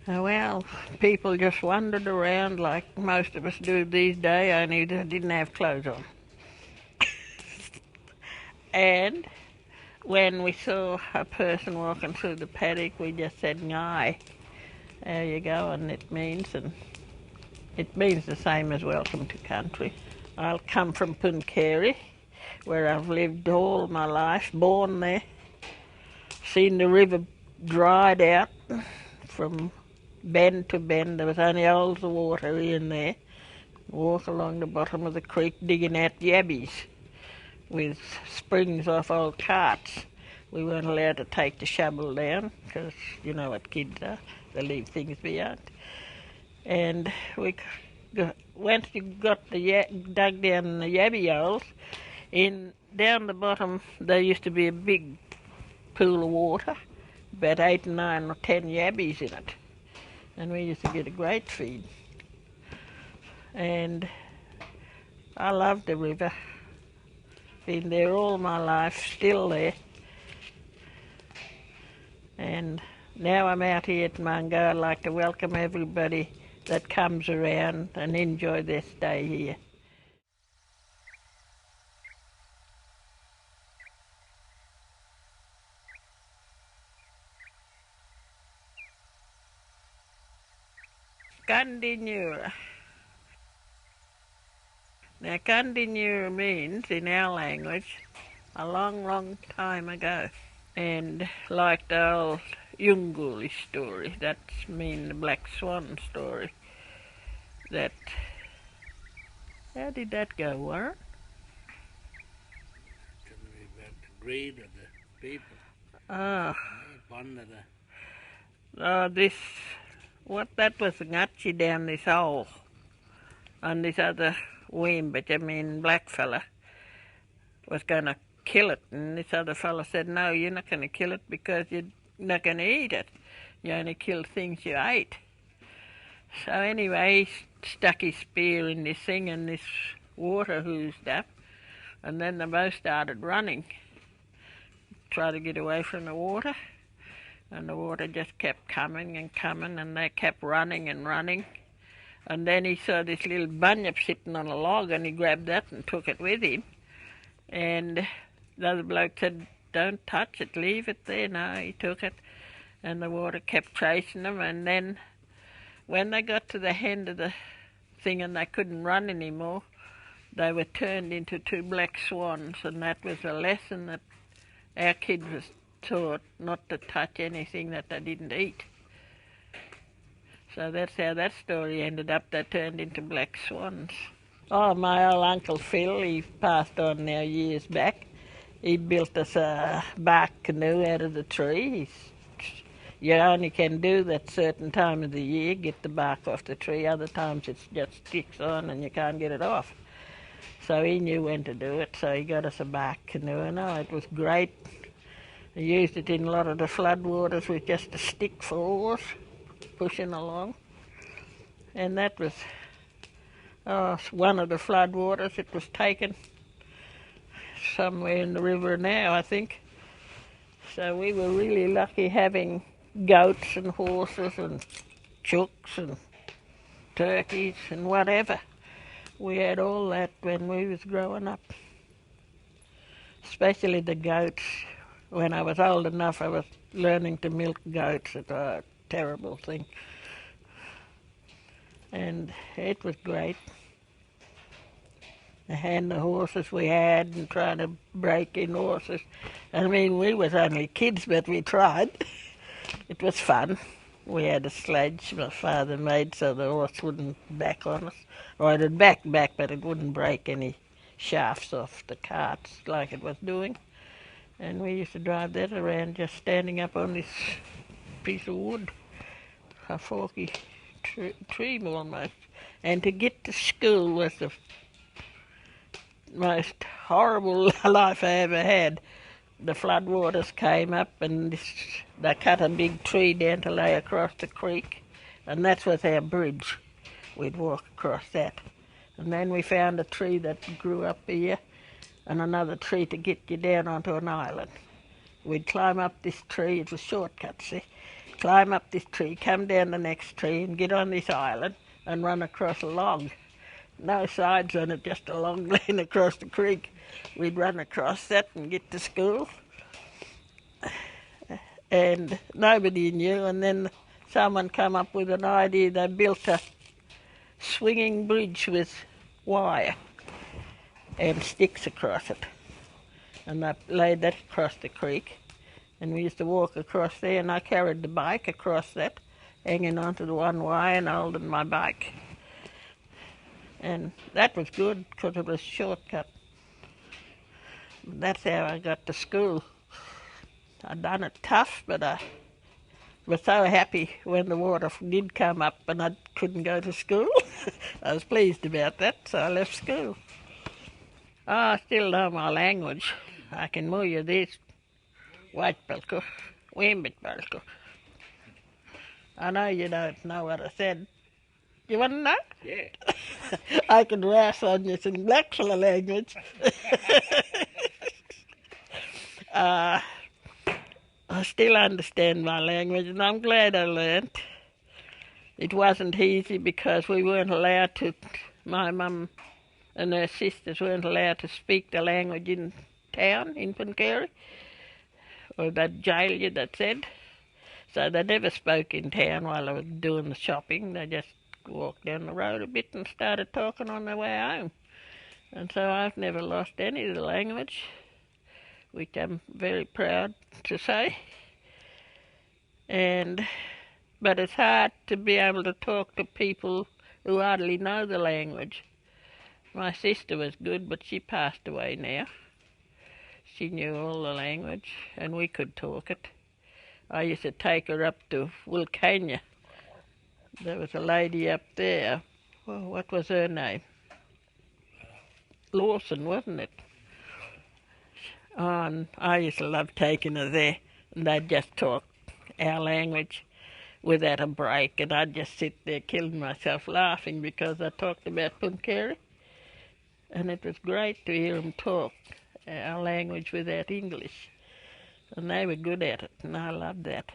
Well, people just wandered around like most of us do these days, only they didn't have clothes on. And when we saw a person walking through the paddock, we just said, "Ngai, there you go," and it means the same as welcome to country. I'll come from Punkerry, where I've lived all my life, born there, seen the river dried out from bend to bend. There was only holes of water in there. Walk along the bottom of the creek digging out yabbies with springs off old carts. We weren't allowed to take the shovel down because you know what kids are, they leave things behind. And once you got dug down the yabby holes, down the bottom there used to be a big pool of water, about 8, 9 or 10 yabbies in it, and we used to get a great feed. And I loved the river. Been there all my life, still there. And now I'm out here at Mungo. I'd like to welcome everybody that comes around and enjoy their stay here. Kandinura. Now, Kandinura means, in our language, a long, long time ago. And like the old Yunguli story, that's mean the Black Swan story. How did that go, Warren? About the greed of the people. Ah. Oh, That was Ngachi down this hole. And this other black fella, was going to kill it. And this other fella said, "No, you're not going to kill it because you're not going to eat it. You only kill things you ate." So anyway, he stuck his spear in this thing and this water oozed up. And then they both started running, try to get away from the water. And the water just kept coming and coming, and they kept running and running. And then he saw this little bunyip sitting on a log, and he grabbed that and took it with him. And the other bloke said, "Don't touch it, leave it there." No, he took it, and the water kept chasing them. And then when they got to the end of the thing and they couldn't run anymore, they were turned into 2 black swans, and that was a lesson that our kids was taught, not to touch anything that they didn't eat. So that's how that story ended up. They turned into black swans. Oh, my old Uncle Phil, he passed on now years back. He built us a bark canoe out of the tree. You only can do that certain time of the year, get the bark off the tree. Other times it just sticks on and you can't get it off. So he knew when to do it, so he got us a bark canoe, and it was great. He used it in a lot of the floodwaters with just a stick for oars, pushing along. And that was one of the floodwaters. It was taken somewhere in the river now, I think. So we were really lucky having goats and horses and chooks and turkeys and whatever. We had all that when we was growing up, especially the goats. When I was old enough, I was learning to milk goats. It's a terrible thing. And it was great. And the horses we had, and trying to break in horses. I mean, we was only kids, but we tried. It was fun. We had a sledge my father made so the horse wouldn't back on us. Or it'd back, but it wouldn't break any shafts off the carts like it was doing. And we used to drive that around just standing up on this piece of wood, a forky tree almost. And to get to school was the most horrible life I ever had. The floodwaters came up and they cut a big tree down to lay across the creek, and that was our bridge. We'd walk across that. And then we found a tree that grew up here and another tree to get you down onto an island. We'd climb up this tree. It was shortcuts, see? climb up this tree, come down the next tree and get on this island and run across a log. No sides on it, just a long lane across the creek. We'd run across that and get to school. And nobody knew, and then someone come up with an idea. They built a swinging bridge with wire and sticks across it. And I laid that across the creek. And we used to walk across there, and I carried the bike across that, hanging onto the one wire and holding my bike. And that was good because it was a shortcut. That's how I got to school. I done it tough, but I was so happy when the water did come up and I couldn't go to school. I was pleased about that, so I left school. Oh, I still know my language. I can muja this. Whitepelko, Wimbitpelko. I know you don't know what I said. You want to know? Yeah. I can rouse on you in Blackfella language. I still understand my language, and I'm glad I learnt. It wasn't easy because we weren't allowed to, my mum and her sisters weren't allowed to speak the language in town, in Punkerry, or they'd jail you, that said. So they never spoke in town while they were doing the shopping. They just walked down the road a bit and started talking on their way home. And so I've never lost any of the language, which I'm very proud to say. But it's hard to be able to talk to people who hardly know the language. My sister was good, but she passed away now. She knew all the language, and we could talk it. I used to take her up to Wilcannia. There was a lady up there. Well, what was her name? Lawson, wasn't it? Oh, and I used to love taking her there, and they'd just talk our language without a break, and I'd just sit there killing myself laughing because I talked about Punkerry, and it was great to hear them talk our language without English, and they were good at it, and I loved that.